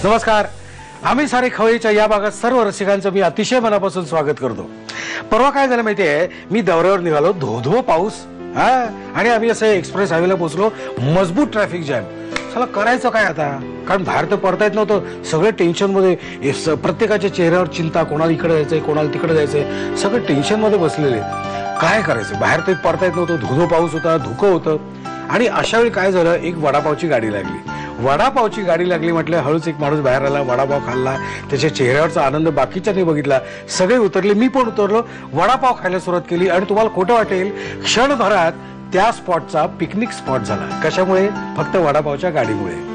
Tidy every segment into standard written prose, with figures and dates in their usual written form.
नमस्कार. आम्ही सारे खवयीच्या या भागात सर्व रसिकांचं मी अतिशय मनापासून स्वागत करतो. परवा काय झालं माहितीये, मी दौऱ्यावर निघालो, धो पाऊस आणि आम्ही असं एक्सप्रेस हायवेला पोहोचलो, मजबूत ट्रॅफिक जॅम. चला करायचं काय आता, कारण बाहेर तर पडता येत नव्हतं. सगळे टेन्शन मध्ये, प्रत्येकाच्या चेहऱ्यावर चिंता, कोणाला इकडे जायचंय कोणाला तिकडे जायचंय, सगळे टेन्शन मध्ये बसलेले. काय करायचं, बाहेर तर पडता येत नव्हतं, धो पाऊस होता, धुकं होतं. आणि अशा वेळी काय झालं, एक वडापावची गाडी लागली. वडापावची गाडी लागली म्हटलं, हळूच एक माणूस बाहेर आला, वडापाव खाल्ला, त्याच्या चेहऱ्यावरचा आनंद बाकीच्यानी बघितला. सगळे उतरले, मी पण उतरलो, वडापाव खायला सुरुवात केली. आणि तुम्हाला खोटं वाटेल, क्षणभरात त्या स्पॉटचा पिकनिक स्पॉट झाला. कशामुळे? फक्त वडापावच्या गाडीमुळे.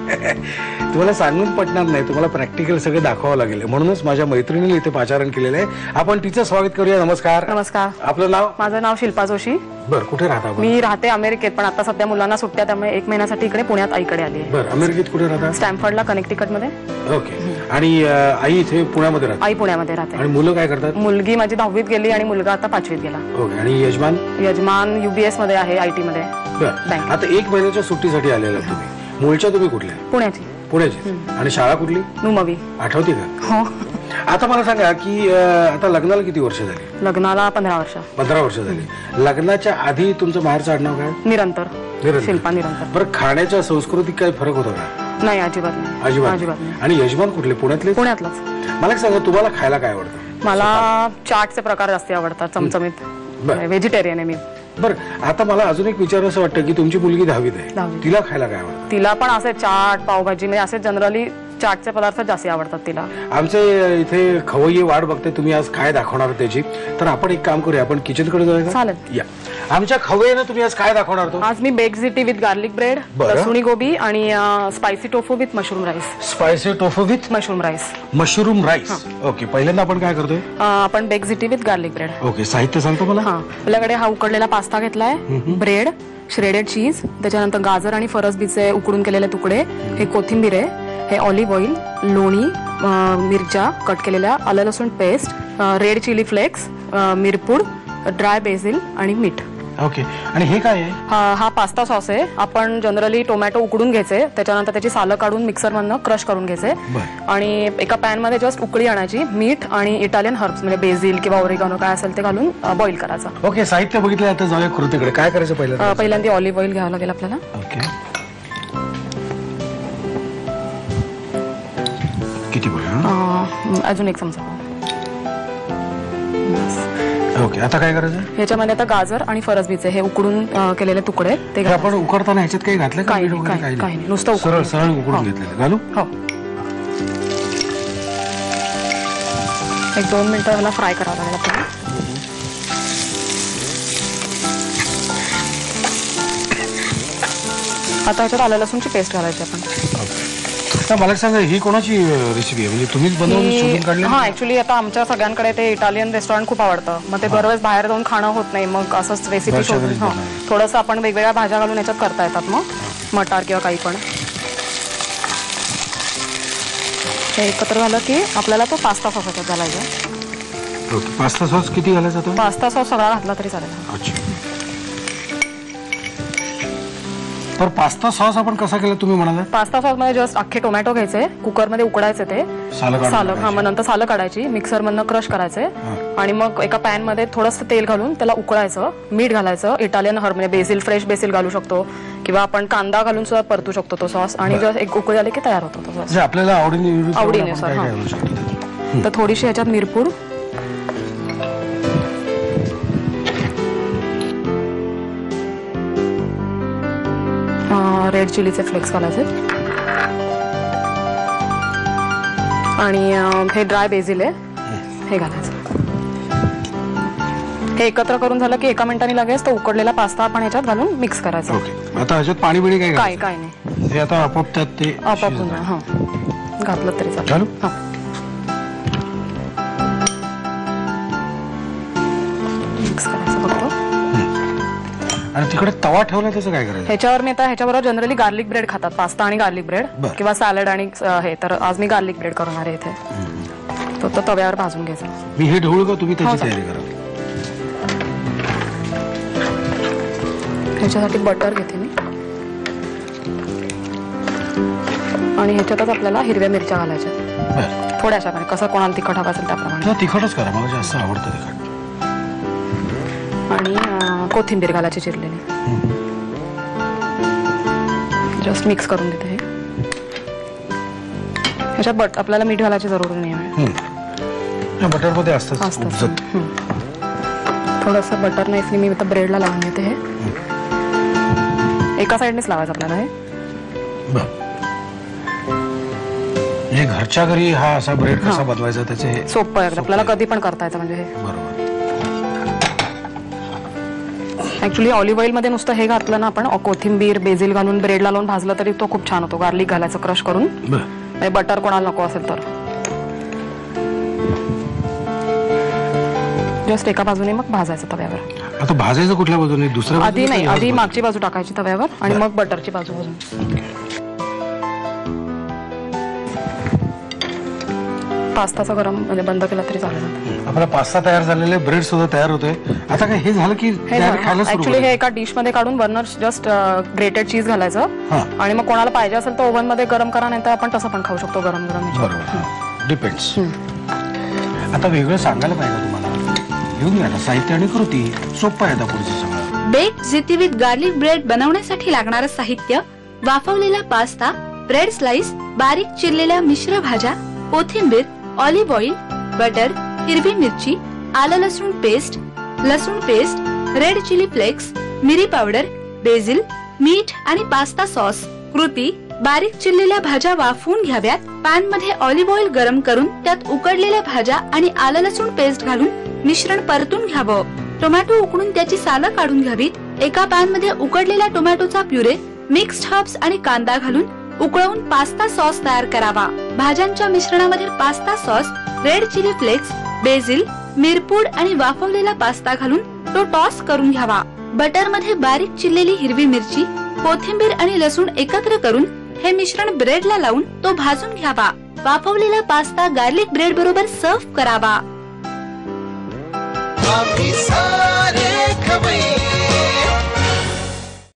तुम्हाला सांगून पटणार नाही, तुम्हाला प्रॅक्टिकल सगळं दाखवावं लागेल. म्हणूनच माझ्या मैत्रिणीने इथे पाचारण केलेलं आहे. आपण तिचं स्वागत करूया. नमस्कार. नमस्कार. आपलं नाव? माझं नाव शिल्पा जोशी. बरं, कुठे राहता? मी राहते अमेरिकेत, पण आता सध्या मुलांना सुट्ट्या, त्यामुळे 1 महिन्यासाठी इकडे पुण्यात आईकडे आली आहे. बरं, अमेरिकेत कुठे राहता? स्टॅमफर्डला, कनेक्टिकट मध्ये. ओके. आणि आई इथे पुण्यामध्ये राहते? आई पुण्यामध्ये राहते. आणि मुलं काय करतात? मुलगी माझी 10वीत गेली आणि मुलगा आता 5वीत गेला. ओके. आणि यजमान? यजमान UBS मध्ये आहे, IT मध्ये. बरं, आता 1 महिन्याच्या सुट्टीसाठी आलेला तुम्ही. मूळच्या तुम्ही कुठल्या? पुण्याची. आणि शाळा कुठली? नुमवी. आठवते का? हो. आता मला सांगा की आता लग्नाला किती वर्ष झाली? लग्नाला 15 वर्ष. 15 वर्ष झाली. लग्नाच्या आधी तुमचं माहेरचं आडनाव काय? निरंतर. शिल्पा निरंतर. बरं, खाण्याच्या संस्कृतीत काही फरक होता का? नाही, अजिबात नाही. अजिबात नाही. आणि यजमान कुठले? पुण्यातलाच. मला एक सांगा, तुम्हाला खायला काय आवडतं? मला चाटचे प्रकार जास्त आवडतात, चमचमीत. व्हेजिटेरियन आहे मी. बरं, आता मला अजून एक विचार असं वाटतं की तुमची मुलगी 10वीत आहे, तिला खायला काय आवडतं? तिला पण असे चाट, पावभाजी, म्हणजे असे जनरली चाटचे पदार्थ जास्त आवडतात तिला. आमचे इथे खवय्ये वाट बघते, तुम्ही आज काय दाखवणार त्याची. तर आपण एक काम करूया, आपण किचन कडे जाऊया. चालेल. या. आमच्या खवय्येनं तुम्ही आज काय दाखवणार? तो आज मी bake ziti with garlic bread, लसुणी गोबी आणि spicy tofu with mushroom rice. Spicy tofu with mushroom rice. Mushroom rice. Okay. पहिल्यांदा आपण काय करतोय? आपण bake ziti with garlic bread. Okay. साहित्य सांगतो मला. आपल्याकडे हा उकडलेला पास्ता घेतलाय, ब्रेड, श्रेडेड चीज, त्याच्यानंतर गाजर आणि फरसबीचे उकडून केलेले तुकडे, हे कोथिंबीर आहे, हे ऑलिव्ह ऑइल, लोणी, मिरच्या कट केलेल्या, आलं लसूण पेस्ट, रेड चिली फ्लेक्स, मिरपूड, ड्राय बेसिल आणि मीठ. ओके. आणि हे काय आहे? हा पास्ता सॉस आहे. आपण जनरली टोमॅटो उकडून घ्यायचे, त्याच्यानंतर त्याची सालं काढून मिक्सर मधनं क्रश करून घ्यायचे आणि एका पॅन मध्ये जस्ट उकळी आणायची, मीठ आणि इटालियन हर्ब्स म्हणजे बेसिल किंवा ओरिगानो काय असेल ते घालून बॉईल करायचं. ओके. साहित्य बघितलं, आता जाऊया कृतीकडे. काय करायचं? पहिल्यांदा ऑलिव्ह ऑइल घ्यावं लागेल आपल्याला. ओके. किती बघा? अजून 1 चमचा. ओके. आता काय करायचं? ह्याच्यामध्ये आता गाजर आणि फरसबीचे हे उकडून केलेले तुकडे ते आपण उकडताना ह्याच्यात काही घातलं? काही नाही, नुसतं सरळ उकडून घेतलेलं. घालू? हो. 1-2 मिनिटं ह्याला फ्राय करावं लागेल आपल्याला. आता ह्याच्यात आलं लसूणची पेस्ट घालायची आपण. मला सांगा, ही कोणाची रेसिपी आहे? म्हणजे तुम्हीच बनवून शोधून काढली? हा, ऍक्च्युली आता आमच्या सगळ्यांकडे ते इटालियन रेस्टॉरंट खूप आवडतं, मग ते दरवेळेस बाहेर जाऊन खाणं होत नाही, मग असंच रेसिपी शोधून थोडंसं आपण वेगवेगळ्या भाज्या घालून याच्यात करता येतात, मग मटार किंवा काही पण. हे एकत्र झालं की आपल्याला तो पास्ता सॉस याच्यात घालायचा. पास्ता सॉस किती घालायचा? तो पास्ता सॉस सगळा घातला तरी चालेल. अच्छा. तर पास्ता सॉस आपण कसा केला तुम्ही म्हणाला? पास्ता सॉस मध्ये जस्ट अख्खे टोमॅटो घ्यायचे, कुकर मध्ये उकडायचे, ते सालं मग नंतर सालं काढायची, मिक्सर मधनं क्रश करायचे आणि मग एका पॅन मध्ये थोडंसं तेल घालून त्याला उकळायचं, मीठ घालायचं, इटालियन हर्ब म्हणजे बेसिल, फ्रेश बेसिल घालू शकतो किंवा आपण कांदा घालून सुद्धा परतू शकतो तो सॉस. आणि जस्ट एक उकळी आली की तयार होतो तो सॉस. आपल्याला आवडीनुसार. तर थोडीशी ह्याच्यात मिरपूड, रेड चिलीचे फ्लेक्स घालायचे आणि हे ड्राय बेसिल आहे हे घालायचं. हे एकत्र करून झालं की 1 मिनिटांनी लगेच तो उकडलेला पास्ता आपण ह्याच्यात घालून मिक्स करायचा. आता ह्याच्यात पाणी बिणी काय? काय नाही, हे आता आपोआप त्यात ते आपोआप घातलं तरी चालेल. मिक्स करायचं फक्त. आणि तिकडे तवा ठेवला त्याचं काय करायचं? ह्याच्यावर मी आता ह्याच्याबरोबर जनरली गार्लिक ब्रेड खातात, पास्ता आणि गार्लिक ब्रेड किंवा सॅलड आणि हे. तर आज मी गार्लिक ब्रेड करणार आहे इथे. तो तव्यावर भाजून घ्यायचा. मी हे ढवळू का? तुम्ही त्याची तयारी करा. ह्याच्यासाठी बटर घेते मी. आणि ह्याच्यातच आपल्याला हिरव्या मिरच्या घालायच्या बरं. थोड्याशा, म्हणजे कसं कोणाला तिखट हवं असेल त्याप्रमाणे. तर तिखटच करा, मला जास्त आवडतं तिखट. आणि कोथिंबीर घालायची चिरलेली. जस्ट मिक्स करून देते हे. ह्याच्यात आपल्याला मीठ घालायची जरूर नाही. बटर मध्ये असतं. थोडंसं बटर नाईफनी मी आता ब्रेडला लावून घेते. हे एका साईडनेच लावायचं आपल्याला. हे म्हणजे घरच्या घरी हा असा ब्रेड कसा बनवायचा त्याचे हे सोपं आहे. आपल्याला कधी पण करता येतं. म्हणजे हे बरोबर. ऍक्च्युली ऑलिव्ह ऑइल मध्ये नुसतं हे घातलं ना आपण, कोथिंबीर बेसिल घालून ब्रेडला लावून भाजलं तरी तो खूप छान होतो. गार्लिक घालायचं क्रश करून. बटर कोणाला नको असेल तर जस्ट एका बाजूने मग भाजायचं तव्यावर. आता भाजायचं कुठल्या बाजूने? दुसऱ्या आधी नाही, आधी मागची बाजू टाकायची तव्यावर आणि मग बटरची बाजू भाजून. पास्ताचा गरम म्हणजे बंद केला तरी चालेल. आपला पास्ता तयार झालेले, ब्रेड सुद्धा तयार होतोय. आता काय हे झालं की ऍक्च्युली हे एका डिश मध्ये काढून वरनर जस्ट ग्रेटेड चीज घालायचं आणि मग कोणाला पाहिजे असेल तर ओव्हन मध्ये गरम करा, नाहीतर आपण तसं पण खाऊ शकतो गरम गरम. बरोबर, डिपेंड्स. आता वेगळं सांगायला पाहिजे तुम्हाला. घेऊन घ्या साहित्य आणि कृती. सोपं आहे आता पुढचं सगळं. बेक झिती विथ गार्लिक ब्रेड बनवण्यासाठी लागणारं साहित्य: वाफवलेला पास्ता, ब्रेड स्लाइस, बारीक चिरलेल्या मिश्र भाज्या, कोथिंबीर, ऑलिव्ह ऑइल, बटर, हिरवी मिरची, आलं लसूण पेस्ट, रेड चिली फ्लेक्स, मिरी पावडर, बेसिल, मीठ आणि पास्ता सॉस. कृती: बारीक चिरलेल्या भाज्या वाफवून घ्याव्यात. पॅन मध्ये ऑलिव्ह ऑइल गरम करून त्यात उकडलेल्या भाज्या आणि आलं लसूण पेस्ट घालून मिश्रण परतून घ्यावं. टोमॅटो उकडून त्याची सालं काढून घ्यावीत. एका पॅन मध्ये उकडलेल्या टोमॅटोचा प्युरे, मिक्स्ड हर्ब्स आणि कांदा घालून उकळवून पास्ता सॉस तयार करावा. भाज्यांच्या मिश्रणामध्ये pasta sauce, red chilli flakes, basil, मिरपूड आणि वाफवलेला पास्ता घालून तो टॉस करून घ्यावा. बटर मध्ये बारीक चिरलेली हिरवी मिरची, कोथिंबीर आणि लसूण एकत्र करून हे मिश्रण ब्रेडला लावून तो भाजून घ्यावा. वाफवलेला पास्ता गार्लिक ब्रेड बरोबर सर्व्ह करावा.